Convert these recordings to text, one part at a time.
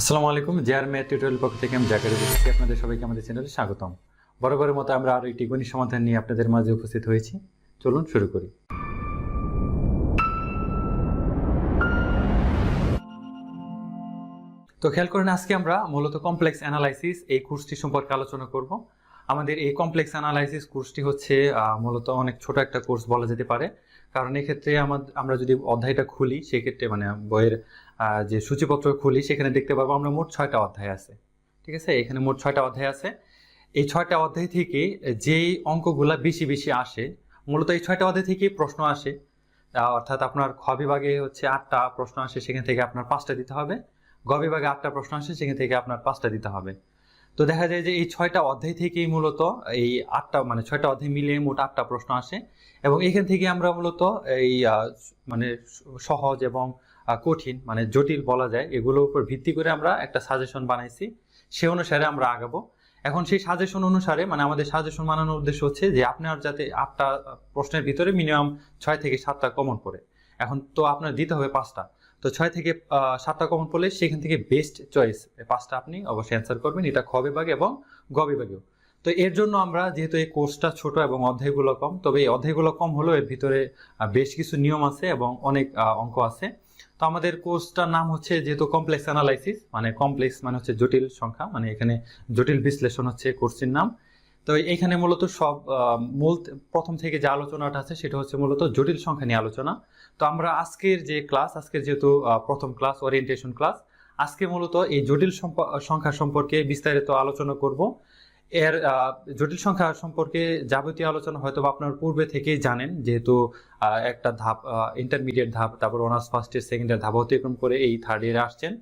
আসসালামু আলাইকুম। JR math tutorial পক্ষ থেকে আমি জাকারি বলছি। আপনাদের সবাইকে আমাদের চ্যানেলে স্বাগতম। বরাবরের মতো আমরা আরও একটি গণিত সমাধান নিয়ে আপনাদের মাঝে উপস্থিত হয়েছি। চলুন শুরু করি। তো খেয়াল করেন, আজকে আমরা মূলত কমপ্লেক্স অ্যানালাইসিস এই কোর্সটি সম্পর্কে আলোচনা করব। আমাদের এই কমপ্লেক্স অ্যানালাইসিস কোর্সটি হচ্ছে মূলত অনেক ছোট একটা কোর্স বলা যেতে পারে। কারণ এক্ষেত্রে আমরা যদি অধ্যায়টা খুলি, সেক্ষেত্রে মানে বইয়ের যে সূচিপত্র খুলি, সেখানে দেখতে পাবো আমরা মোট 6টা অধ্যায় আছে। ঠিক আছে, এখানে মোট 6টা অধ্যায় আছে। এই 6টা অধ্যায় থেকে যেই অঙ্কগুলা বেশি বেশি আসে, মূলত এই 6টা অধ্যায় থেকেই প্রশ্ন আসে। অর্থাৎ আপনার খ বিভাগে হচ্ছে 8টা প্রশ্ন আসে, সেখান থেকে আপনার 5টা দিতে হবে। গ বিভাগে 8টা প্রশ্ন আসে, সেখান থেকে আপনার 5টা দিতে হবে। তো দেখা যায় যে এই 6টা অধ্যায় থেকেই মূলত এই 8টা মানে 6টা অধ্যায় মিলিয়ে মোট 8টা প্রশ্ন আসে। এবং এখান থেকে আমরা মূলত এই মানে সহজ এবং কঠিন মানে জটিল বলা যায়, এগুলোর উপর ভিত্তি করে আমরা একটা সাজেশন বানাইছি। সে অনুসারে আমরা আগাবো। এখন সেই সাজেশন অনুসারে মানে আমাদের সাজেশন বানানোর উদ্দেশ্য হচ্ছে যে আপনার যাতে 8টা প্রশ্নের ভিতরে মিনিমাম 6 থেকে 7টা কমন পড়ে। এখন তো আপনার দিতে হবে 5টা। তো 6 থেকে 7টা কমন পড়লে সেখান থেকে বেস্ট চয়েস 5টা আপনি অবশ্যই অ্যান্সার করবেন। এটা খ বিভাগে এবং গ বিভাগেও। তো এর জন্য আমরা যেহেতু এই কোর্সটা ছোট এবং অধ্যায়গুলো কম, তবে এই অধ্যায়গুলো কম হলেও এর ভিতরে বেশ কিছু নিয়ম আছে এবং অনেক অঙ্ক আছে। তো আমাদের কোর্সটার নাম হচ্ছে যেহেতু কমপ্লেক্স অ্যানালাইসিস, মানে কমপ্লেক্স মানে হচ্ছে জটিল সংখ্যা, মানে এখানে জটিল বিশ্লেষণ হচ্ছে কোর্সটির নাম। তো এখানে মূলত সব মূল প্রথম থেকে যে আলোচনাটা আছে সেটা হচ্ছে মূলত জটিল সংখ্যা নিয়ে আলোচনা। তো আমরা আজকের যে ক্লাস, আজকের যেহেতু প্রথম ক্লাস ওরিয়েন্টেশন ক্লাস, আজকে মূলত এই জটিল সংখ্যা সম্পর্কে বিস্তারিত আলোচনা করব। এর জটিল সংখ্যা সম্পর্কে যাবতীয় আলোচনা হয়তো আপনার পূর্বে থেকেই জানেন, যেহেতু একটা ধাপ ইন্টারমিডিয়েট ধাপ, তারপর honours first year second year ধাপ অতিক্রম করে এই থার্ড ইয়ারে আসছেন।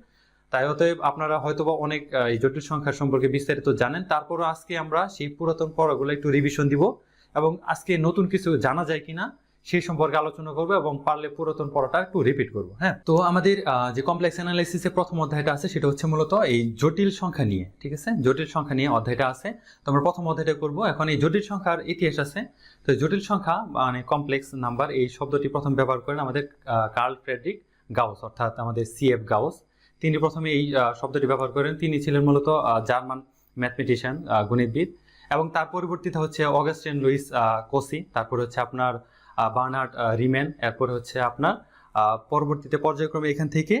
তাই অতএব আপনারা হয়তোবা অনেক এই জটিল সংখ্যা সম্পর্কে বিস্তারিত জানেন। তারপরও আজকে আমরা সেই পুরাতন পড়াগুলো একটু রিভিশন দিব এবং আজকে নতুন কিছু জানা যায় কিনা সেই সম্পর্কে আলোচনা করবো এবং পারলে পুরাতন পড়াটা একটু রিপিট করবো। হ্যাঁ, তো আমাদের যে কমপ্লেক্স অ্যানালাইসিসের প্রথম অধ্যায়টা আছে সেটা হচ্ছে মূলত এই জটিল সংখ্যা নিয়ে। ঠিক আছে, জটিল সংখ্যা নিয়ে অধ্যায়টা আছে। তো আমরা প্রথম অধ্যায়টা করবো। এখন এই জটিল সংখ্যার ইতিহাস আছে। তো জটিল সংখ্যা মানে কমপ্লেক্স নাম্বার, এই শব্দটি প্রথম ব্যবহার করেন আমাদের কার্ল ফ্রেডরিক গাউস, অর্থাৎ আমাদের সিএফ গাউস। তিনি প্রথমে এই শব্দটি ব্যবহার করেন। তিনি ছিলেন মূলত জার্মান ম্যাথমেটিশিয়ান, গণিতবিদ। এবং তার পরিবর্তিত হচ্ছে অগাস্টিন লুইস কোসি, তারপর হচ্ছে আপনার বার্নার্ড রিমেন, এরপরে হচ্ছে আপনার পরবর্তীতে পর্যায়ক্রমে এখান থেকে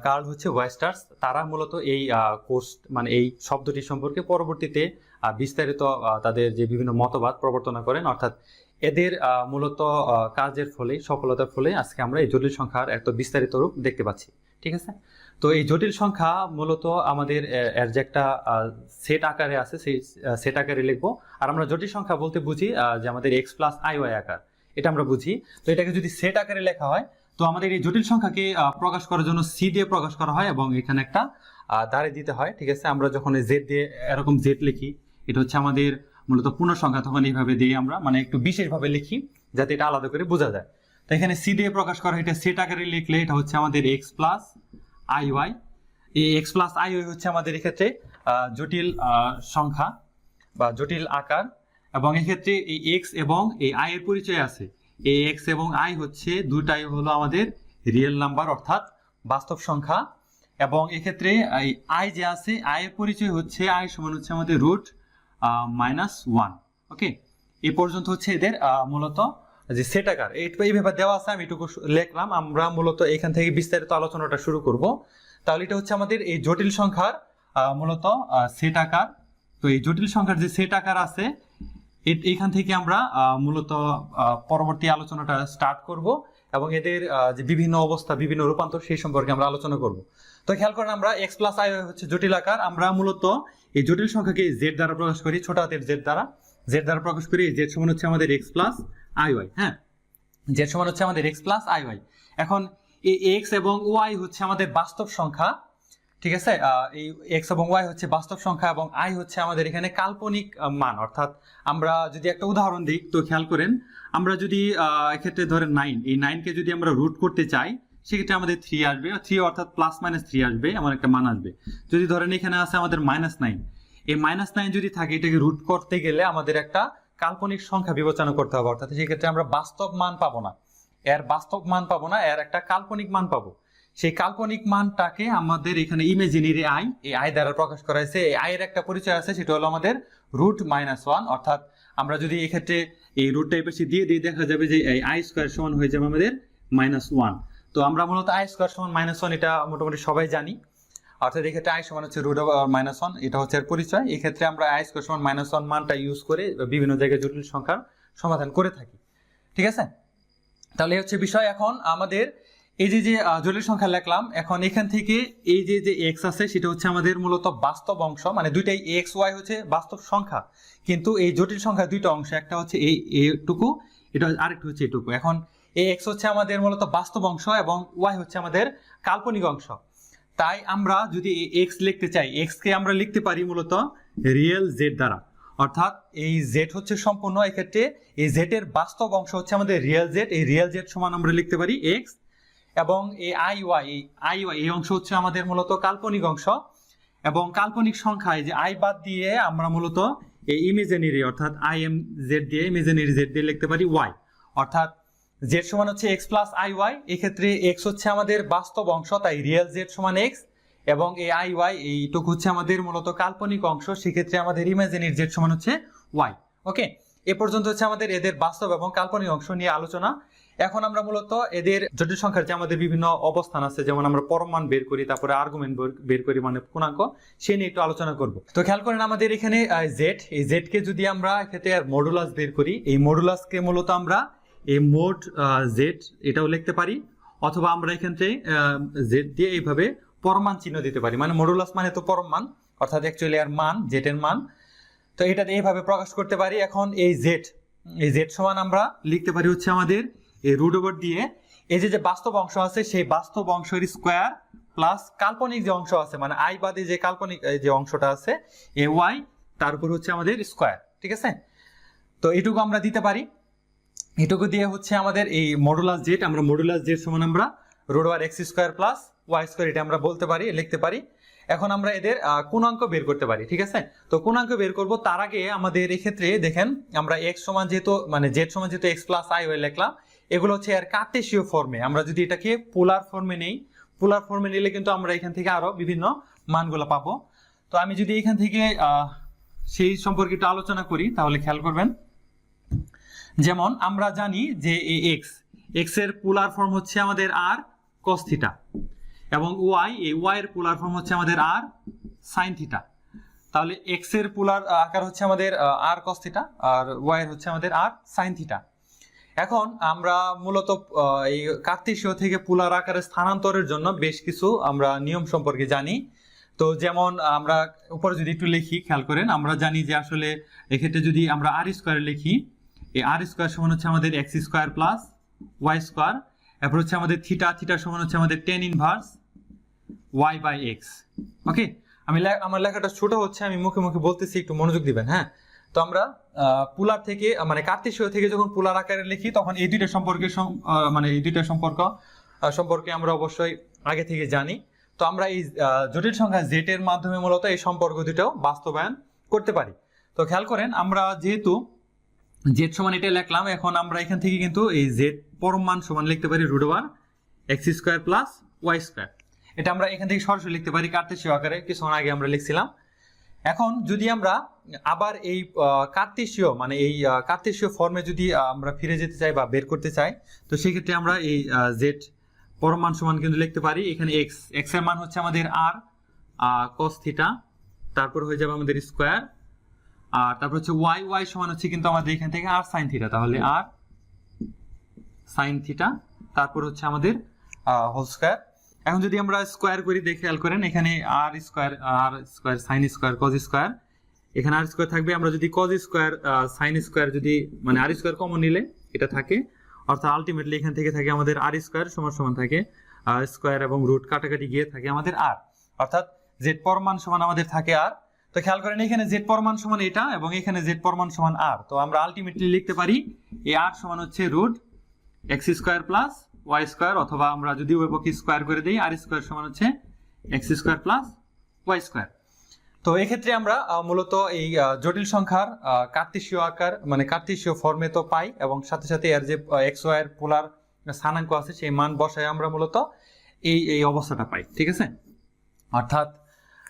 কার্ল হচ্ছে ওয়েস্টার্স। তারা মূলত এই কোর্স মানে এই শব্দটি সম্পর্কে পরবর্তীতে বিস্তারিত তাদের যে বিভিন্ন মতবাদ প্রবর্তনা করেন। অর্থাৎ এদের মূলত কাজের ফলে, সফলতার ফলে আজকে আমরা এই জটিল সংখ্যার একটা বিস্তারিত রূপ দেখতে পাচ্ছি। ঠিক আছে, তো এই জটিল সংখ্যা মূলত আমাদের এর যে একটা সেট আকারে আছে, সেই সেট আকারে লিখবো। আর আমরা জটিল সংখ্যা বলতে বুঝি যে আমাদের এক্স প্লাস আই ওয়াই আকার, এটা আমরা বুঝি। তো এটাকে যদি সেট আকারে লেখা হয়, তো আমাদের এই জটিল সংখ্যাকে প্রকাশ করার জন্য সি দিয়ে প্রকাশ করা হয় এবং এখানে একটা দাঁড়ে দিতে হয়। ঠিক আছে, আমরা যখন জেড দিয়ে এরকম জেড লিখি, এটা হচ্ছে আমাদের মূলত পূর্ণ সংখ্যা, তখন এইভাবে দিয়ে আমরা মানে একটু বিশেষভাবে লিখি যাতে এটা আলাদা করে বোঝা যায়। তো এখানে সি দিয়ে প্রকাশ করা, এটা সেট আকারে লিখলে এটা হচ্ছে আমাদের এক্স প্লাস আই ওয়াই। এই এক্স প্লাস আই ওয়াই হচ্ছে আমাদের এক্ষেত্রে জটিল সংখ্যা বা জটিল আকার। এবং এক্ষেত্রে এই এক্স এবং এই আই এর পরিচয় আছে। এই এক্স এবং আই হচ্ছে দুটাই হলো আমাদের রিয়েল নাম্বার, অর্থাৎ বাস্তব সংখ্যা। এবং এক্ষেত্রে এই আই যে আছে, আই এর পরিচয় হচ্ছে আই সমান হচ্ছে আমাদের রুট -1। ওকে, এই পর্যন্ত হচ্ছে এদের মূলত যে সেট আকার। এইভাবে দেওয়া আছে, আমি এটুকু লিখলাম। আমরা মূলত এখান থেকে বিস্তারিত আলোচনাটা শুরু করব। তাহলে এটা হচ্ছে আমাদের এই জটিল সংখ্যার মূলত সেট আকার। তো এই জটিল সংখ্যার যে সেট আকার আছে, এখান থেকে আমরা মূলত পরবর্তী আলোচনাটা স্টার্ট করব এবং এদের যে বিভিন্ন অবস্থা, বিভিন্ন রূপান্তর, সেই সম্পর্কে আমরা আলোচনা করব। তো খেয়াল করেন, আমরা এক্স প্লাস আই হচ্ছে জটিল আকার। আমরা মূলত এই জটিল সংখ্যাকে জেড দ্বারা প্রকাশ করি, ছোট হাতের জেড দ্বারা প্রকাশ করি। জেড সমান হচ্ছে আমাদের এক্স প্লাস আই ওয়াই। হ্যাঁ, জেড সমান হচ্ছে আমাদের এক্স প্লাস আই ওয়াই। এখন এই এক্স এবং ওয়াই হচ্ছে আমাদের বাস্তব সংখ্যা। ঠিক আছে, এই এক্স এবং ওয়াই হচ্ছে বাস্তব সংখ্যা এবং আই হচ্ছে আমাদের এখানে কাল্পনিক মান। অর্থাৎ আমরা যদি একটা উদাহরণ দিই, তো খেয়াল করেন, আমরা যদি এক্ষেত্রে ধরেন 9, এই 9কে যদি আমরা রুট করতে চাই, সেক্ষেত্রে আমাদের 3 আসবে, 3 অর্থাৎ +-3 আসবে, এমন একটা মান আসবে। যদি ধরেন এখানে আছে আমাদের -9, এই -9 যদি থাকে, এটাকে রুট করতে গেলে আমাদের একটা কাল্পনিক সংখ্যা বিবেচনা করতে হবে। অর্থাৎ সেক্ষেত্রে আমরা বাস্তব মান পাবো না, এর বাস্তব মান পাবো না, এর একটা কাল্পনিক মান পাবো। সেই কাল্পনিক মানটাকে আমাদের এখানে ইমাজিনারি আই, এই আই দ্বারা প্রকাশ করা হয়েছে। এই আই এর একটা পরিচয় আছে, সেটা হলো আমাদের √-1, অর্থাৎ আমরা যদি এক্ষেত্রে এই রুটটা এই পাশে দিয়ে দিই, দেখা যাবে যে এই আই স্কোয়ার সমান হয়ে যাবে আমাদের -1। তো আমরা মূলত আই স্কোয়ার সমান -1 এটা মোটামুটি সবাই জানি, অর্থাৎ এক্ষেত্রে আই সমান হচ্ছে √-1, এটা হচ্ছে এর পরিচয়। এক্ষেত্রে আমরা আই স্কোয়ার সমান -1 মানটা ইউজ করে বিভিন্ন জায়গায় জটিল সংখ্যার সমাধান করে থাকি। ঠিক আছে, তাহলে হচ্ছে বিষয়। এখন আমাদের এই যে জটিল সংখ্যা লিখলাম, এখন এখান থেকে এই যে এক্স আছে সেটা হচ্ছে আমাদের মূলত বাস্তব অংশ, মানে দুইটাই এক্স ওয়াই হচ্ছে বাস্তব সংখ্যা, কিন্তু এই জটিল সংখ্যার দুইটা অংশ, একটা হচ্ছে এইটুকু, এটা আরেকটা হচ্ছে এইটুকু। এখন এই এক্স হচ্ছে আমাদের মূলত বাস্তব অংশ এবং ওয়াই হচ্ছে আমাদের কাল্পনিক অংশ। তাই আমরা যদি এক্স লিখতে চাই, এক্স কে আমরা লিখতে পারি মূলত রিয়েল জেড দ্বারা, অর্থাৎ এই জেড হচ্ছে সম্পূর্ণ, এক্ষেত্রে এই জেড এর বাস্তব অংশ হচ্ছে আমাদের রিয়েল জেড, এই রিয়েল জেড সমান আমরা লিখতে পারি এক্স, এবং এই আই ওয়াই এই অংশ হচ্ছে আমাদের মূলত কাল্পনিক অংশ। এবং কাল্পনিক সংখ্যায় যে আই বাদ দিয়ে আমরা মূলত এই ইমেজিনারি, অর্থাৎ আই এম জেড দিয়ে ইমেজিনারি জেড দিয়ে লিখতে পারি ওয়াই, অর্থাৎ জেড সমান হচ্ছে এক্স প্লাস আই ওয়াই। এক্ষেত্রে এক্স হচ্ছে আমাদের বাস্তব অংশ, তাই রিয়েল জেড সমান এক্স, এবং এই আই ওয়াই এইটুকু হচ্ছে আমাদের মূলত কাল্পনিক অংশ, সেক্ষেত্রে আমাদের ইমেজিনারি জেড সমান হচ্ছে ওয়াই। ওকে, এ পর্যন্ত হচ্ছে আমাদের এদের বাস্তব এবং কাল্পনিক অংশ নিয়ে আলোচনা। এখন আমরা মূলত এদের জটিল সংখ্যার যে আমাদের বিভিন্ন অবস্থান আছে, যেমন আমরা পরম মান বের করি, তারপরে আর্গুমেন্ট বের করি, মানে পূর্ণাঙ্ক, সে নিয়ে একটু আলোচনা করব। তো খেয়াল করেন আমাদের এখানে জেড, এই জেড কে যদি আমরা এক্ষেত্রে মডুলাস বের করি, এই মডুলাসকে মূলত আমরা এই মোড জেড এটাও লিখতে পারি, অথবা আমরা এখান থেকে জেড দিয়ে এইভাবে পরমান চিহ্ন দিতে পারি, মানে মডুলাস মানে তো পরম মান, অর্থাৎ অ্যাকচুয়ালি আর মান জেড এর মান, তো এটা এইভাবে প্রকাশ করতে পারি। এখন এই জেড সমান আমরা লিখতে পারি হচ্ছে আমাদের এই √ওভার দিয়ে এই যে বাস্তব অংশ আছে সেই বাস্তব অংশের স্কোয়ার প্লাস কাল্পনিক যে অংশ আছে, মানে আই বাদে যে কাল্পনিক যে অংশটা আছে এ ওয়াই, তার উপর হচ্ছে আমাদের স্কোয়ার। ঠিক আছে, তো এইটুকু আমরা দিতে পারি, এটুকু দিয়ে হচ্ছে আমাদের এই মডুলাস জেড, আমরা মডুলাস জেড সমান আমরা √x² প্লাস y², এটা আমরা বলতে পারি, লিখতে পারি। এখন আমরা এদের পূর্ণাঙ্ক বের করতে পারি। ঠিক আছে, তো পূর্ণাঙ্ক বের করব, তার আগে আমাদের এক্ষেত্রে দেখেন আমরা x সমান যেহেতু মানে z সমান যেহেতু x প্লাস i ওয়াই লিখলাম, এগুলো হচ্ছে এর কার্টেসীয় ফর্মে। আমরা যদি এটাকে পোলার ফর্মে নেই, পোলার ফর্মে নিলে কিন্তু আমরা এখান থেকে আরো বিভিন্ন মানগুলো পাবো। তো আমি যদি এখান থেকে সেই সম্পর্কে একটু আলোচনা করি, তাহলে খেয়াল করবেন, যেমন আমরা জানি যে এই এক্স এর পোলার ফর্ম হচ্ছে আমাদের আর cos থিটা, এবং ওয়াই এর পোলার ফর্ম হচ্ছে আমাদের আর sin থিটা। তাহলে এক্স এর পোলার আকার হচ্ছে আমাদের আর cos থিটা, আর ওয়াই এর হচ্ছে আমাদের আর sin থিটা। এখন আমরা মূলত এই কার্তেশীয় থেকে পোলার আকারে স্থানান্তরের জন্য বেশ কিছু আমরা নিয়ম সম্পর্কে জানি। তো যেমন আমরা উপরে যদি একটু লিখি, খেয়াল করেন, আমরা জানি যে আসলে এক্ষেত্রে যদি আমরা আর স্কোয়ার লিখি, এই আর স্কোয়ার সমান হচ্ছে আমাদের x² প্লাস y², এরপর হচ্ছে আমাদের থিটা সমান হচ্ছে আমাদের tan ইনভার্স y/x। ওকে, আমার লেখাটা ছোট হচ্ছে, আমি মুখে মুখে বলতেছি, একটু মনোযোগ দিবেন। হ্যাঁ, তো আমরা পোলার থেকে মানে কার্তেশীয় থেকে যখন পোলার আকারে লিখি, তখন এই দুইটা সম্পর্কে মানে এই দুইটা সম্পর্কে আমরা অবশ্যই আগে থেকে জানি। তো আমরা এই জটিল সংখ্যা জেড এর মাধ্যমে মূলত এই সম্পর্ক দুটোও বাস্তবায়ন করতে পারি। তো খেয়াল করেন, আমরা যেহেতু জেড সমান এটা লিখলাম, এখন আমরা এখান থেকে কিন্তু এই জেড পরম মান সমান লিখতে পারি √x² প্লাস y²। এটা আমরা এখান থেকে সরাসরি লিখতে পারি কার্তেশীয় আকারে, কিছুক্ষণ আগে আমরা লিখছিলাম। এখন যদি আমরা আবার এই কার্তেশীয় মানে এই কার্তেশীয় ফর্মে যদি আমরা ফিরে যেতে চাই বা বের করতে চাই, তো সেক্ষেত্রে আমরা এই জেড পরম মান সমান কিন্তু লিখতে পারি এখানে এক্স এর মান হচ্ছে আমাদের আর cos থিটা, তারপর হয়ে যাবে আমাদের স্কোয়ার, আর তারপর হচ্ছে ওয়াই সমান হচ্ছে কিন্তু আমাদের এখান থেকে আর sin থিটা, তাহলে আর sin থিটা, তারপর হচ্ছে আমাদের হোল স্কোয়ার। এখন যদি আমরা স্কোয়ার করি, দেখে খেয়াল করেন, এখানে আর square sin square cos square, এখানে আর স্কোয়ার থাকবে। আমরা যদি cos স্কোয়ার sin স্কোয়ার যদি মানে আর স্কোয়ার কমন নিলে এটা থাকে, অর্থাৎ আলটিমেটলি এখান থেকে থাকে আমাদের আর স্কোয়ার সমান থাকে স্কোয়ার এবং রুট কাটাকাটি গিয়ে থাকে আমাদের আর, অর্থাৎ জেড পরমান সমান আমাদের থাকে আর। তো খেয়াল করেন, এখানে জেড পরমান সমান এটা এবং এখানে জেড পরমান সমান আর, তো আমরা আলটিমেটলি লিখতে পারি এই আর সমান হচ্ছে √x² প্লাস y², অথবা আমরা যদি উভয়পক্ষে স্কোয়ার করে দিই, আর স্কোয়ার সমান হচ্ছে x² প্লাস y²। তো এক্ষেত্রে আমরা মূলত এই জটিল সংখ্যার কার্তেশীয় আকার মানে কার্তেশীয় ফর্মে তো পাই, এবং সাথে সাথে এর যে xy এর পোলার স্থানাঙ্ক আছে সেই মান বসায় আমরা মূলত এই এই অবস্থাটা পাই, ঠিক আছে। অর্থাৎ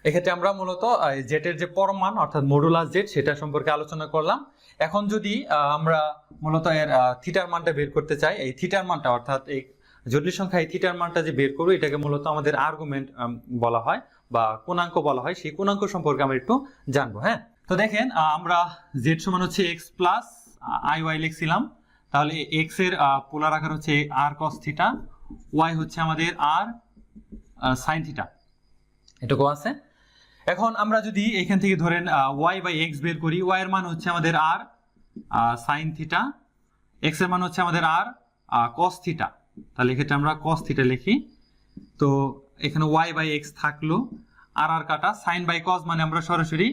এক্ষেত্রে আমরা মূলত জেটের যে পরম মান অর্থাৎ মডুলাস জেড সেটা সম্পর্কে আলোচনা করলাম। এখন যদি আমরা মূলত এর থিটার মানটা বের করতে চাই, এই থিটার মানটা অর্থাৎ এই জটিল সংখ্যা এই থিটার মানটা যে বের করবো এটাকে মূলত আমাদের আর্গুমেন্ট বলা হয় বা কোণাঙ্ক বলা হয়। সেই কোণাঙ্ক সম্পর্কে আমরা একটু জানবো। হ্যাঁ, তো দেখেন আমরা জেড সমান হচ্ছে এক্স প্লাস আই ওয়াই লিখছিলাম, তাহলে এক্স এর পোলার আকার হচ্ছে আর কস থিটা, ওয়াই হচ্ছে আমাদের আর সাইন থিটা, এটুকু আছে। এখন আমরা যদি এখান থেকে ধরেন ওয়াই বাই এক্স বের করি, ওয়াই এর মান হচ্ছে আমাদের আর সাইন থিটা, এক্স এর মান হচ্ছে আমাদের আর কস থিটা, তাহলে এক্ষেত্রে আমরা কস থিটা লিখি। তো এখানে ওয়াই বাই এক্স থাকলো, আর আর কাটা, সাইন বাই কস মানে আমরা সরাসরি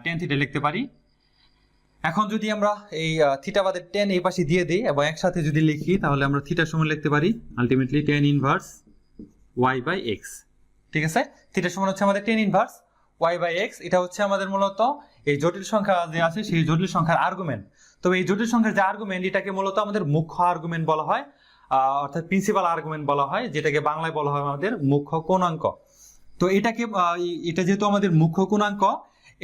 টেন থিটা লিখতে পারি। এখন যদি আমরা এই থিটা বাদে টেন এই পাশে দিয়ে দিই এবং একসাথে যদি লিখি তাহলে আমরা থিটা সমান লিখতে পারি ultimately tan inverse y by x, ঠিক আছে। থিটা সমান হচ্ছে আমাদের tan inverse y by x, এটা হচ্ছে আমাদের মূলত এই জটিল সংখ্যা যে আছে সেই জটিল সংখ্যার আর্গুমেন্ট। তবে এই জটিল সংখ্যার যে আর্গুমেন্ট এটাকে মূলত আমাদের মুখ্য আর্গুমেন্ট বলা হয়, অর্থাৎ প্রিন্সিপাল আর্গুমেন্ট বলা হয়, যেটাকে বাংলায় বলা হয় আমাদের মুখ্য কোণাঙ্ক। তো এটাকে এটা যেহেতু আমাদের মুখ্য কোণাঙ্ক,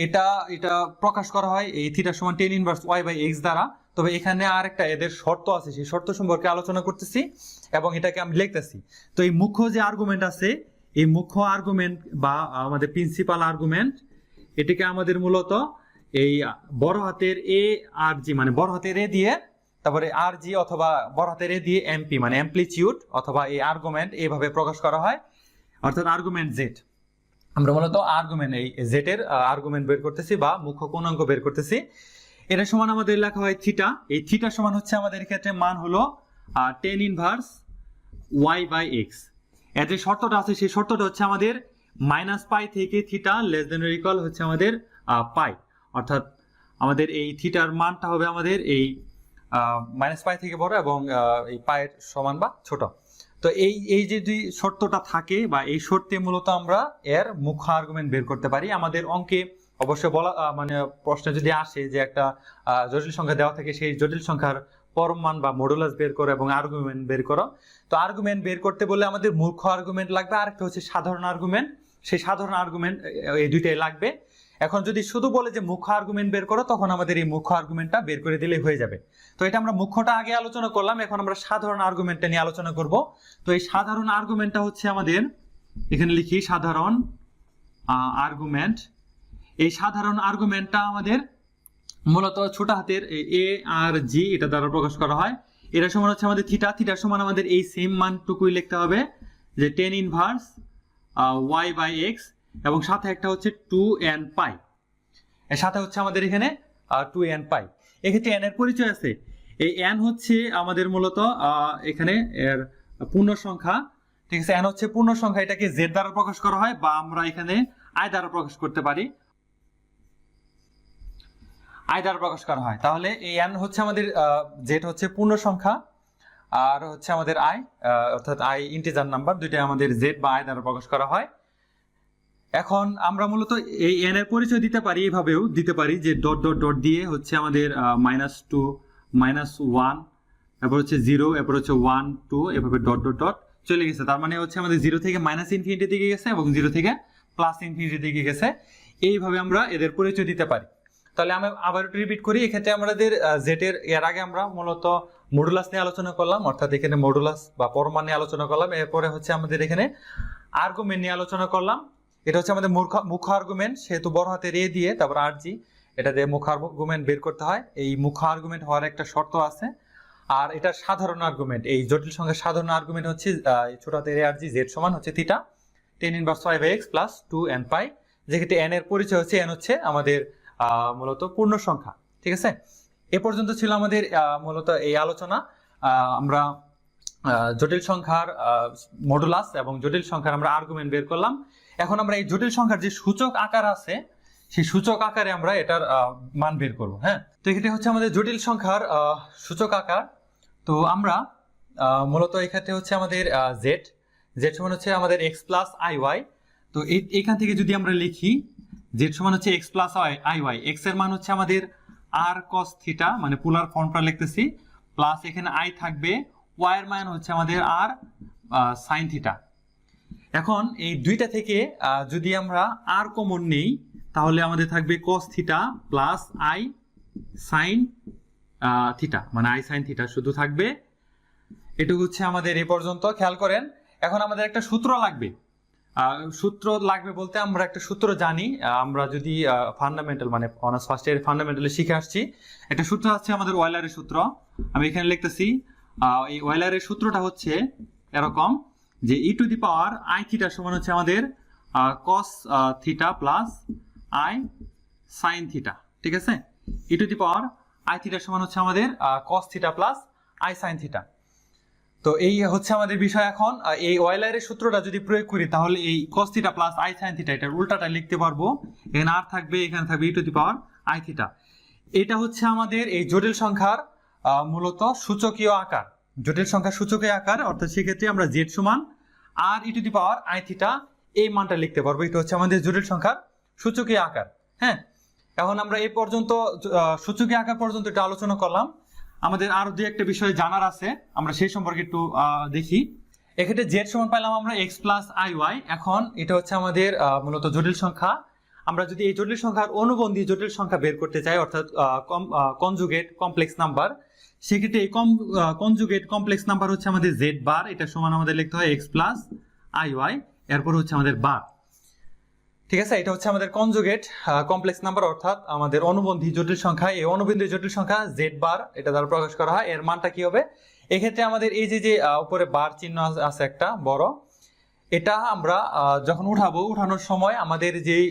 এটা এটা প্রকাশ করা হয় এই থিটা সমান tan inverse y by x দ্বারা। তবে এখানে আর একটা এদের শর্ত আছে, সেই শর্ত সম্পর্কে আলোচনা করতেছি এবং এটাকে আমি লিখতেছি। তো এই মুখ্য যে আর্গুমেন্ট আছে, এই মুখ্য আর্গুমেন্ট বা আমাদের প্রিন্সিপাল আর্গুমেন্ট, এটাকে আমাদের মূলত এই বড় হাতের এ আর জি মানে বড় হাতের এ দিয়ে তারপরে আর জি অথবা বড় হাতের এ দিয়ে এমপি মানে অ্যাম্পলিটিউড অথবা এই আর্গুমেন্ট এইভাবে প্রকাশ করা হয়, অর্থাৎ আর্গুমেন্ট জেড। আমরা মূলত আর্গুমেন্ট এই জেড এর আর্গুমেন্ট বের করতেছি বা মুখ্য কোণাঙ্ক বের করতেছি। এটা সমান আমাদের লেখা হয় থিটা। এই থিটা সমান হচ্ছে আমাদের ক্ষেত্রে মান হলো tan inverse y by x. এর যে শর্তটা আছে সেই শর্তটা হচ্ছে আমাদের মাইনাস পাই থেকে theta less than or equal হচ্ছে আমাদের পাই, অর্থাৎ আমাদের এই থিটার মানটা হবে আমাদের এই মাইনাস পাই থেকে বড় এবং এই পায়ের সমান বা ছোট। তো এই এই যে দুই শর্তটা থাকে বা এই শর্তে মূলত আমরা এর মুখ্য আর্গুমেন্ট বের করতে পারি। আমাদের অঙ্কে অবশ্যই বলা মানে প্রশ্ন যদি আসে যে একটা জটিল সংখ্যা দেওয়া থাকে, সেই জটিল সংখ্যার পরম মান বা মডুলাস বের করো এবং আর্গুমেন্ট বের করো। তো আর্গুমেন্ট বের করতে বলে আমাদের মুখ্য আর্গুমেন্ট লাগবে, আরেকটা হচ্ছে সাধারণ আর্গুমেন্ট। সেই সাধারণ আর্গুমেন্ট এই দুইটাই লাগবে। এখন যদি শুধু বলে যে মুখ্য আর্গুমেন্ট বের করো, তখন আমাদের এই মুখ্য আর্গুমেন্টটা বের করে দিলেই হয়ে যাবে। তো এটা আমরা মুখ্যটা আগে আলোচনা করলাম, এখন আমরা সাধারণ আর্গুমেন্টটা নিয়ে আলোচনা করব। তো এই সাধারণ আর্গুমেন্টটা হচ্ছে আমাদের এখানে লিখি সাধারণ আর্গুমেন্ট। এই সাধারণ আর্গুমেন্টটা আমাদের মূলত ছোট হাতের এ আর জি এটা দ্বারা প্রকাশ করা হয়। এটা সমান হচ্ছে আমাদের থিটা, থিটার সমান আমাদের এই সেম মানটুকুই লিখতে হবে যে tan inverse y by x এবং সাথে একটা হচ্ছে টু এন পাই, এর সাথে হচ্ছে আমাদের এখানে টু এন পাই। এক্ষেত্রে এন এর পরিচয় আছে, এই এন হচ্ছে আমাদের মূলত এখানে এর পূর্ণ সংখ্যা, ঠিক আছে। এন হচ্ছে পূর্ণ সংখ্যা, এটাকে জেড দ্বারা প্রকাশ করা হয় বা আমরা এখানে আই দ্বারা প্রকাশ করতে পারি, আই দ্বারা প্রকাশ করা হয়। তাহলে এই এন হচ্ছে আমাদের জেড হচ্ছে পূর্ণ সংখ্যা আর হচ্ছে আমাদের আই অর্থাৎ আই ইন্টিজার নাম্বার, দুইটাই আমাদের জেড বা আই দ্বারা প্রকাশ করা হয়। এখন আমরা মূলত এই এন এর পরিচয় দিতে পারি, এভাবেও দিতে পারি যে ডট ডট ডট দিয়ে হচ্ছে আমাদের -2 -1 এরপর হচ্ছে 0 এরপর হচ্ছে 1 2 এভাবে ডট ডট ডট চলে গেছে। তার মানে হচ্ছে আমাদের 0 থেকে -ইনফিনিটি দিকে গেছে এবং 0 থেকে +ইনফিনিটি দিকে গেছে। এইভাবে আমরা এদের পরিচয় দিতে পারি। তাহলে আমি আবার রিপিট করি, এক্ষেত্রে আমাদের জেড এর আগে আমরা মূলত মডুলাস নিয়ে আলোচনা করলাম, অর্থাৎ এখানে মডুলাস বা পরমান নিয়ে আলোচনা করলাম। এরপরে হচ্ছে আমাদের এখানে আর্গুমেন্ট নিয়ে আলোচনা করলাম। এটা হচ্ছে আমাদের মুখ্য আর্গুমেন্ট, সেহেতু বড় হাতের এ দিয়ে তারপর আর জি এটা দিয়ে মুখ্য আর্গুমেন্ট বের করতে হয়। এই মুখ্য আর্গুমেন্ট হওয়ার একটা শর্ত আছে। আর এটা সাধারণ আর্গুমেন্ট, এই জটিল সংখ্যার সাধারণ আর্গুমেন্ট হচ্ছে ছোট হাতের এ আর জি জেড সমান হচ্ছে theta tan inverse y by x plus 2 n pi, যেক্ষেত্রে এন এর পরিচয় হচ্ছে এন হচ্ছে আমাদের মূলত পূর্ণ সংখ্যা, ঠিক আছে। এ পর্যন্ত ছিল আমাদের মূলত এই আলোচনা। আমরা জটিল সংখ্যার মডুলাস এবং জটিল সংখ্যার আমরা আর্গুমেন্ট বের করলাম। এখন আমরা এই জটিল সংখ্যার যে সূচক আকার আছে সেই সূচক আকারে আমরা এটার মান বের করব। হ্যাঁ, তো এক্ষেত্রে হচ্ছে আমাদের জটিল সংখ্যার সূচক আকার। তো আমরা মূলত এক্ষেত্রে হচ্ছে আমাদের জেড জেড সমান হচ্ছে আমাদের এক্স প্লাস আই ওয়াই। তো এখান থেকে যদি আমরা লিখি জেড সমান হচ্ছে x plus i y, x এর মান হচ্ছে আমাদের আর কস থিটা মানে পোলার ফর্মটা লিখতেছি, প্লাস এখানে আই থাকবে, ওয়াই এর মান হচ্ছে আমাদের আর সাইন থিটা, এখন এই দুইটা থেকে যদি আমরা আর কমন নেই তাহলে আমাদের থাকবে cos theta plus i sin theta, মানে i sin থিটা শুধু থাকবে। এটুকু হচ্ছে আমাদের এই পর্যন্ত। খেয়াল করেন, এখন আমাদের একটা সূত্র লাগবে। সূত্র লাগবে বলতে আমরা একটা সূত্র জানি, আমরা যদি ফান্ডামেন্টাল মানে অনার্স ফার্স্ট ইয়ার ফান্ডামেন্টালে শিখে আসছি। একটা সূত্র আছে আমাদের ওয়েলারের সূত্র, আমি এখানে লিখতেছি। এই ওয়েলারের সূত্রটা হচ্ছে এরকম যে e to the power i theta সমান হচ্ছে আমাদের cos theta plus i sin theta, ঠিক আছে? E to the power i theta সমান হচ্ছে আমাদের cos theta plus i sin theta. তো এই হচ্ছে আমাদের বিষয়। এখন এই ওয়েলারের সূত্রটা যদি প্রয়োগ করি তাহলে এই cos theta plus i sin theta এটার উল্টাটা লিখতে পারবো। এখানে আর থাকবে, এখানে থাকবে e to the power i theta. এটা হচ্ছে আমাদের এই জটিল সংখ্যার মূলত সূচকীয় আকার, জটিল সংখ্যার সূচকীয় আকার। অর্থাৎ সেক্ষেত্রে আমরা z সমান আর e to the power i theta এই মানটা লিখতে পারবো। এটা হচ্ছে আমাদের জটিল সংখ্যার সূচকীয় আকার। হ্যাঁ, এখন আমরা এই পর্যন্ত সূচকীয় আকার পর্যন্ত এটা আলোচনা করলাম। আমাদের আরো দুই একটা বিষয় জানার আছে, আমরা সেই সম্পর্কে একটু দেখি। এক্ষেত্রে z সমান পাইলাম আমরা x প্লাস iy। এখন এটা হচ্ছে আমাদের মূলত জটিল সংখ্যা। আমরা যদি এই জটিল সংখ্যার অনুবন্ধী জটিল সংখ্যা বের করতে চাই, অর্থাৎ কনজুগেট কমপ্লেক্স নাম্বার, সেক্ষেত্রে এই কনজুগেট কমপ্লেক্স নাম্বার হচ্ছে আমাদের z বার। এটা সমান আমাদের লিখতে হয় x প্লাস iy, এরপর হচ্ছে আমাদের বার, ঠিক আছে? এটা হচ্ছে আমাদের কনজুগেট কমপ্লেক্স নাম্বার, অর্থাৎ আমাদের অনুবন্ধী জটিল সংখ্যা। এই অনুবন্ধী জটিল সংখ্যা z বার এটা দ্বারা প্রকাশ করা হয়। এর মানটা কি হবে? এক্ষেত্রে আমাদের এই যে উপরে বার চিহ্ন আছে একটা বড়, এটা আমরা যখন উঠানোর সময় আমাদের যেই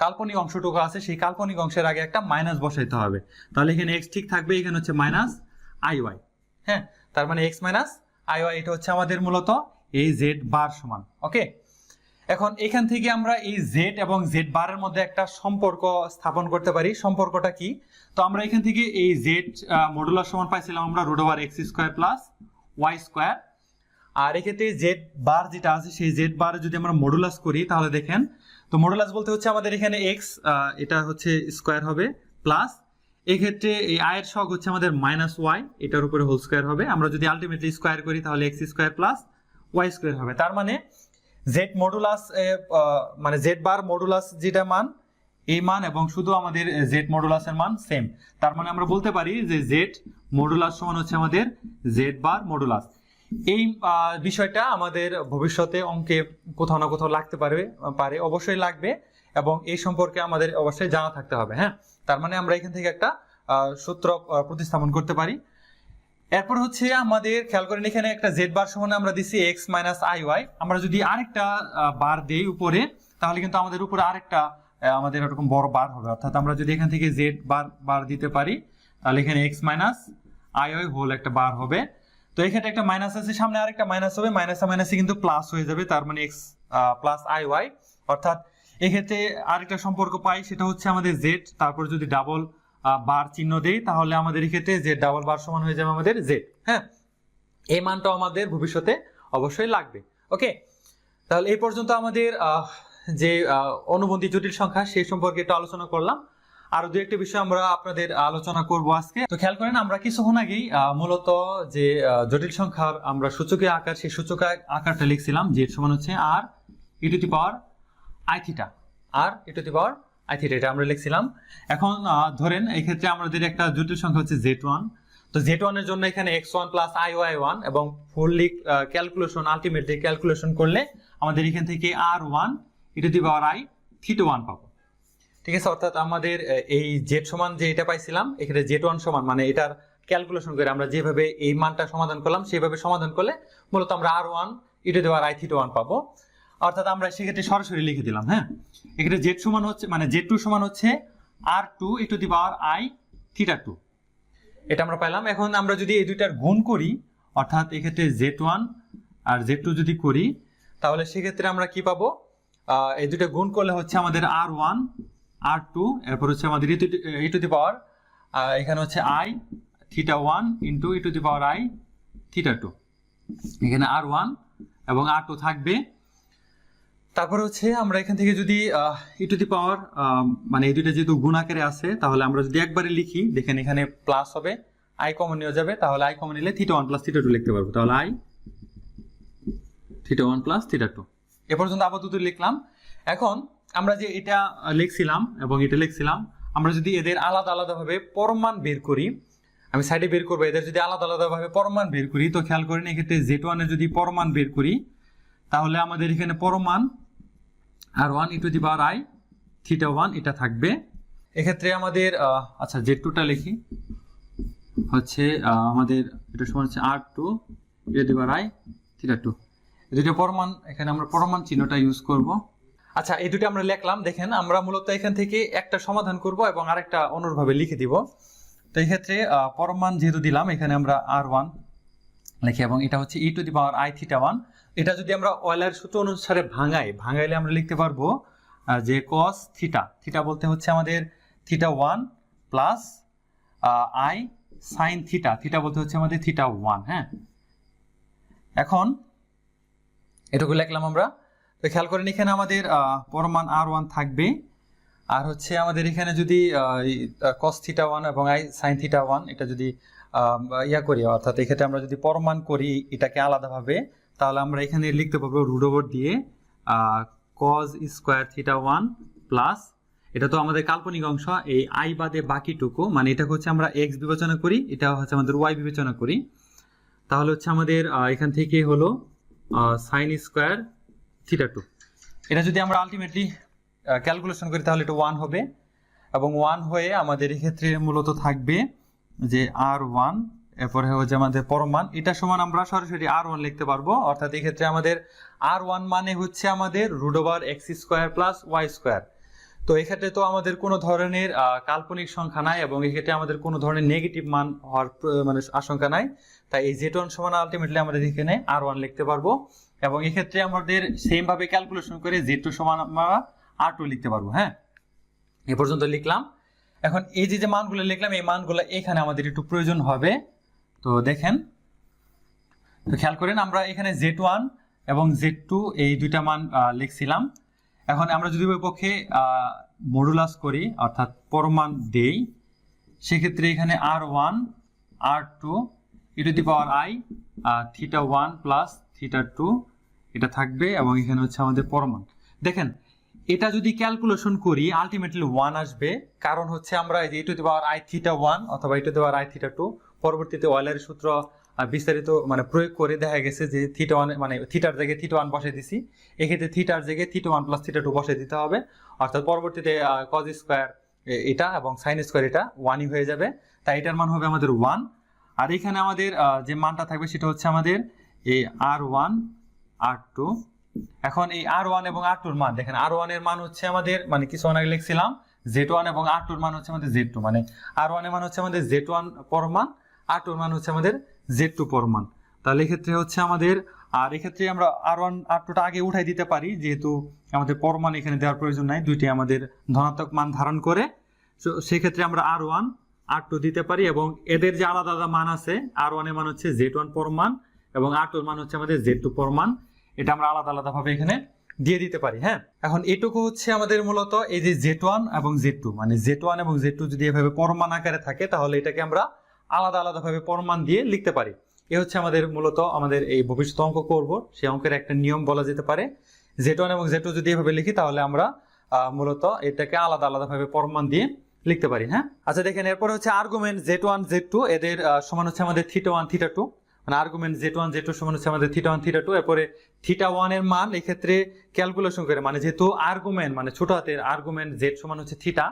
কাল্পনিক অংশটুকু আছে সেই কাল্পনিক অংশের আগে একটা মাইনাস বসাইতে হবে। তাহলে এখানে x ঠিক থাকবে, এখানে হচ্ছে মাইনাস iy। হ্যাঁ, তার মানে x মাইনাস iy এটা হচ্ছে আমাদের মূলত এই z বার সমান। ওকে, এখন এখান থেকে আমরা এই z এবং z বারের মধ্যে একটা সম্পর্ক স্থাপন করতে পারি। সম্পর্কটা কি? তো আমরা এখান থেকে এই z মডুলাস সমান পাইছিলাম আমরা root over x square plus y square. আর এক্ষেত্রে z বার যেটা আছে সেই z বার যদি আমরা মডুলাস করি তাহলে দেখেন, তো মডুলাস বলতে হচ্ছে আমাদের এখানে x এটা হচ্ছে স্কয়ার হবে প্লাস এক্ষেত্রে এই i এর সহগ হচ্ছে আমাদের মাইনাস y, এটার উপরে হোল স্কয়ার হবে। আমরা যদি আলটিমেটলি স্কয়ার করি তাহলে x square plus y square হবে। তার মানে z মডুলাস মানে z বার মডুলাস যেটা মান এই মান এবং শুধু আমাদের z মডুলাসের মান সেম। তার মানে আমরা বলতে পারি যে z মডুলাস সমান হচ্ছে আমাদের z বার মডুলাস। এই বিষয়টা আমাদের ভবিষ্যতে অঙ্কে কোথাও না কোথাও লাগতে পারে, অবশ্যই লাগবে, এবং এই সম্পর্কে আমাদের অবশ্যই জানা থাকতে হবে। হ্যাঁ, তার মানে আমরা এখান থেকে একটা সূত্র প্রতিস্থাপন করতে পারি। এরপর হচ্ছে আমাদের খেয়াল করেন এখানে একটা z বার সমান আমরা দিছি x মাইনাস iy। আমরা যদি আরেকটা বার দেই উপরে তাহলে কিন্তু আমাদের উপরে আরেকটা আমাদের এরকম বড় বার হবে। অর্থাৎ আমরা যদি এখান থেকে z বার দিতে পারি তাহলে এখানে x মাইনাস iy হোল একটা বার হবে। তো এখানে একটা মাইনাস আছে, সামনে আরেকটা মাইনাস হবে, মাইনাসে মাইনাসে কিন্তু প্লাস হয়ে যাবে, তার মানে x প্লাস iy। অর্থাৎ এক্ষেত্রে আরেকটা সম্পর্ক পাই, সেটা হচ্ছে আমাদের z তারপর যদি ডাবল বার চিহ্ন দেই তাহলে আমাদের এক্ষেত্রে z ডাবল বার সমান হয়ে যাবে আমাদের z। হ্যাঁ, এই মানটাও আমাদের ভবিষ্যতে অবশ্যই লাগবে। ওকে, তাহলে এই পর্যন্ত আমাদের যে অনুবন্ধী জটিল সংখ্যা সেই সম্পর্কে একটু আলোচনা করলাম। আরো দু একটা বিষয় আমরা আপনাদের আলোচনা করব আজকে। তো খেয়াল করেন আমরা কিছুক্ষণ আগেই মূলত যে জটিল সংখ্যার আমরা সূচকীয় আকার, সেই সূচকীয় আকারটা লিখছিলাম z সমান হচ্ছে r E to the power i theta, r E to the power i theta, এটা আমরা লিখছিলাম। এখন ধরেন এই ক্ষেত্রে আমাদের একটা জটিল সংখ্যা হচ্ছে z1। তো z1 এর জন্য এখানে x1 প্লাস iy1 এবং ফুললি ক্যালকুলেশন আলটিমেটলি ক্যালকুলেশন করলে আমাদের এখান থেকে r1 E to the power i theta 1 পাবো। ঠিক আছে, অর্থাৎ আমাদের এই z সমান যে এটা পাইছিলাম এখানে z1 সমান মানে এটার ক্যালকুলেশন করে আমরা যেভাবে এই মানটা সমাধান করলাম সেইভাবে সমাধান করলে মূলত আমরা r1 E to the power i theta 1 পাবো। অর্থাৎ আমরা সেক্ষেত্রে সরাসরি লিখে দিলাম। হ্যাঁ, এক্ষেত্রে z সমান হচ্ছে মানে z2 সমান হচ্ছে r2 E to the power i theta 2, এটা আমরা পাইলাম। এখন আমরা যদি এই দুইটার গুণ করি, অর্থাৎ এক্ষেত্রে z1 আর z2 যদি করি তাহলে সেক্ষেত্রে আমরা কি পাবো? এই দুইটা গুণ করলে হচ্ছে আমাদের r1 r2 এরপর হচ্ছে আমাদের ই টু দি পাওয়ার এখানে হচ্ছে i theta 1 into E to the power i theta 2, এখানে r1 এবং r2 থাকবে। তারপর হচ্ছে আমরা এখান থেকে যদি ই টু দি পাওয়ার মানে এই দুইটা যেহেতু গুণ আকারে আছে তাহলে আমরা যদি একবারে লিখি, দেখেন এখানে প্লাস হবে, i কমন নিয়ে যাবে, তাহলে i কমন নিলে থিটা 1 প্লাস থিটা 2 লিখতে পারবো। তাহলে i থিটা 1 প্লাস থিটা 2, এ পর্যন্ত আপাতত লিখলাম। এখন আমরা যে এটা লিখছিলাম এবং এটা লিখছিলাম, আমরা যদি এদের আলাদা আলাদাভাবে পরমান বের করি, আমি সাইডে বের করবো, এদের যদি আলাদা আলাদাভাবে পরমান বের করি তো খেয়াল করেন এক্ষেত্রে Z1 এর যদি পরমান বের করি তাহলে আমাদের এখানে পরমান R1 e to the power I theta 1 এটা থাকবে। এক্ষেত্রে আমাদের আচ্ছা Z2 টা লিখি, হচ্ছে আমাদের এটা সমান হচ্ছে R2 e to the power I theta 2। দুটো পরমান, এখানে আমরা পরমান চিহ্নটা ইউজ করব। আচ্ছা এই দুটো আমরা লিখলাম। দেখেন আমরা মূলত এখান থেকে একটা সমাধান করব এবং আরেকটা অনুরূপভাবে লিখে দিব। তো এই ক্ষেত্রে পরমান যেহেতু দিলাম এখানে আমরা R1 লিখি এবং এটা হচ্ছে e to the power I theta 1। এটা যদি আমরা অয়েলার সূত্র অনুসারে ভাঙাইলে আমরা লিখতে পারবো যে cos থিটা, থিটা বলতে হচ্ছে আমাদের theta 1 plus I sin theta, theta বলতে হচ্ছে আমাদের থিটা 1। হ্যাঁ, এখন এটুকু লিখলাম আমরা। তো খেয়াল করেন এখানে আমাদের পরমান R1 থাকবে, আর হচ্ছে আমাদের এখানে যদি cos থিটা 1 এবং I sin থিটা 1 এটা যদি ইয়া করি, অর্থাৎ এক্ষেত্রে আমরা যদি পরমান করি এটাকে আলাদাভাবে, তাহলে আমরা এখানে লিখতে পারবো রুট ওভার দিয়ে cos স্কোয়ার থিটা 1 প্লাস, এটা তো আমাদের কাল্পনিক অংশ, এই I বাদে বাকিটুকু, মানে এটাকে হচ্ছে আমরা x বিবেচনা করি, এটা হচ্ছে আমাদের y বিবেচনা করি, তাহলে হচ্ছে আমাদের এখান থেকে হলো সাইন স্কোয়ার থিটা 2। এটা যদি আমরা আলটিমেটলি ক্যালকুলেশন করি তাহলে এটা 1 হবে, এবং 1 হয়ে আমাদের এক্ষেত্রে মূলত থাকবে যে R1, এরপরে হচ্ছে আমাদের পরমান, এটা সমান আমরা সরাসরি R1 লিখতে পারবো। অর্থাৎ এক্ষেত্রে আমাদের R1 মানে হচ্ছে আমাদের root over x square plus y square. তো এক্ষেত্রে তো আমাদের কোনো ধরনের কাল্পনিক সংখ্যা নাই এবং এক্ষেত্রে আমাদের কোনো ধরনের নেগেটিভ মান হওয়ার মানে আশঙ্কা নাই, তাই এই Z1 সমান আলটিমেটলি আমাদের এখানে R1 লিখতে পারবো। এবং এক্ষেত্রে আমাদের সেম ভাবে ক্যালকুলেশন করে Z2 সমান আমরা R2 লিখতে পারবো। হ্যাঁ, এ পর্যন্ত লিখলাম। এখন এই যে মানগুলো লিখলাম এই মানগুলো এখানে আমাদের একটু প্রয়োজন হবে। তো দেখেন, তো খেয়াল করেন আমরা এখানে Z1 এবং Z2 এই দুইটা মান লিখছিলাম। এখন আমরা যদি ওই পক্ষে মডুলাস করি অর্থাৎ পরমান দেই, সেক্ষেত্রে এখানে R1 R2 e to the power I theta 1 plus theta 2 এটা থাকবে, এবং এখানে হচ্ছে আমাদের পরমান। দেখেন এটা যদি ক্যালকুলেশন করি আলটিমেটলি 1 আসবে, কারণ হচ্ছে আমরা e to the power I theta 1 অথবা e to the power I theta 2 পরবর্তীতে অয়েলারের সূত্র বিস্তারিত মানে প্রয়োগ করে দেখা গেছে যে থিটা 1 মানে থিটার জায়গায় থিটা 1 বসিয়ে দিছি, এক্ষেত্রে থিটার জায়গায় থিটা 1 প্লাস থিটা 2 বসিয়ে দিতে হবে। অর্থাৎ পরবর্তীতে cos স্কয়ার এটা এবং sin স্কয়ার এটা 1ই হয়ে যাবে, তাই এটার মান হবে আমাদের 1। আর এখানে আমাদের যে মানটা থাকবে সেটা হচ্ছে আমাদের এই R1 R2। এখন এই R1 এবং R2 এর মান দেখেন, R1 এর মান হচ্ছে আমাদের মানে কিছু আগে লিখছিলাম Z1 এবং R2 এর মান হচ্ছে আমাদের Z2, মানে R1 এর মান হচ্ছে আমাদের Z1 পরমান, R2 এর মান হচ্ছে আমাদের Z2 পরমান। তাহলে এক্ষেত্রে হচ্ছে আমাদের, আর এক্ষেত্রে আমরা R1 R2 টা আগে উঠাই দিতে পারি যেহেতু আমাদের পরমান এখানে দেওয়ার প্রয়োজন নাই, দুইটি আমাদের ধনাত্মক মান ধারণ করে, সেক্ষেত্রে আমরা R1 R2 দিতে পারি এবং এদের যে আলাদা আলাদা মান আছে, R1 এর মান হচ্ছে Z1 পরমান এবং R2 এর মান হচ্ছে আমাদের Z2 পরমান, এটা আমরা আলাদা আলাদা ভাবে এখানে দিয়ে দিতে পারি। হ্যাঁ, এখন এটুকু হচ্ছে আমাদের মূলত এই যে Z1 এবং Z2, মানে Z1 এবং Z2 যদি এভাবে পরমান আকারে থাকে তাহলে এটাকে আমরা আলাদা আলাদা ভাবে পরমান দিয়ে লিখতে পারি। এ হচ্ছে আমাদের মূলত আমাদের এই ভবিষ্যৎ অঙ্ক করব সেই অঙ্কের একটা নিয়ম বলা যেতে পারে। Z1 এবং Z2 যদি এভাবে লিখি তাহলে আমরা মূলত এটাকে আলাদা আলাদা ভাবে পরমান দিয়ে লিখতে পারি। হ্যাঁ, আচ্ছা দেখেন এরপরে হচ্ছে আর্গুমেন্ট Z1 Z2 এদের সমান হচ্ছে আমাদের থিটা 1 থিটা 2, মানে আর্গুমেন্ট Z1 Z2 সমান হচ্ছে আমাদের থিটা 1 থিটা 2। এরপরে থিটা 1 এর মান এই ক্ষেত্রে ক্যালকুলেশন করে, মানে যেহেতু আর্গুমেন্ট মানে ছোট হাতের আর্গুমেন্ট Z সমান হচ্ছে থিটা,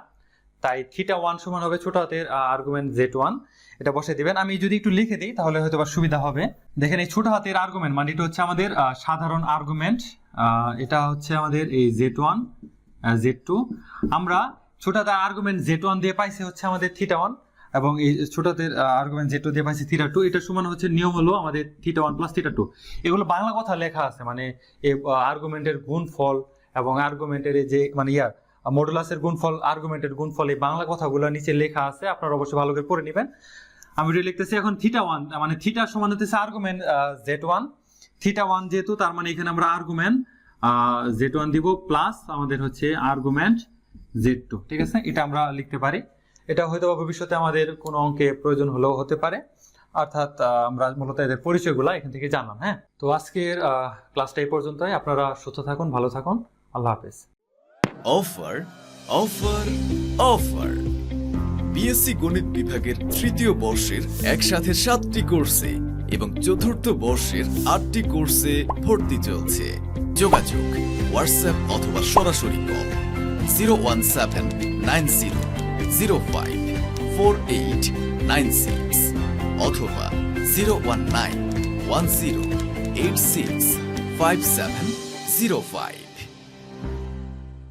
তাই থিটা 1 সমান হবে ছোট হাতের আর্গুমেন্ট Z1, এটা বসে দিবেন। আমি যদি একটু লিখে দিই তাহলে হয়তো সুবিধা হবে। দেখেন এই ছোট হাতের আর্গুমেন্ট মানে এটা হচ্ছে আমাদের সাধারণ আর্গুমেন্ট, এটা হচ্ছে আমাদের এই Z1 Z2, আমরা ছোট হাতের আর্গুমেন্ট Z1 দিয়ে পাইছি হচ্ছে আমাদের থিটা 1 এবং এই ছোট হাতের আর্গুমেন্ট Z2 দিয়ে পাইছি থিটা 2। এটা সমান হচ্ছে নিয়ম হলো আমাদের থিটা 1 প্লাস থিটা 2। এগুলো বাংলা কথা লেখা আছে, মানে এই আর্গুমেন্টের গুণফল এবং আর্গুমেন্টের যে মানে মডুলাসের গুণফল, আর্গুমেন্টের গুণফল, এই বাংলা কথাগুলো নিচে লেখা আছে, আপনারা অবশ্যই ভালো করে পড়ে নেবেন। আমি এটা লিখতেছি এখন থিটা 1 মানে থিটা সমান হচ্ছে আর্গুমেন্ট Z1, থিটা 1 যেহেতু তার মানে এখানে আমরা আর্গুমেন্ট Z1 দিব প্লাস আমাদের হচ্ছে আর্গুমেন্ট Z2, ঠিক আছে, এটা আমরা লিখতে পারি। এটা হয়তো ভবিষ্যতে আমাদের কোনো অঙ্কে প্রয়োজন হলেও হতে পারে। অর্থাৎ আমরা মূলত এদের পরিচয়গুলো এখান থেকে জানলাম। হ্যাঁ, তো আজকের ক্লাসটা এই পর্যন্তই। আপনারা সুস্থ থাকুন, ভালো থাকুন, আল্লাহ হাফেজ। অফার অফার অফার বিএসসি গণিত বিভাগের তৃতীয় বর্ষের একসাথে 7টি কোর্সে এবং চতুর্থ বর্ষের 8টি কোর্সে ভর্তি চলছে। যোগাযোগ হোয়াটসঅ্যাপ অথবা সরাসরি কল 01790054896 অথবা 01910865705।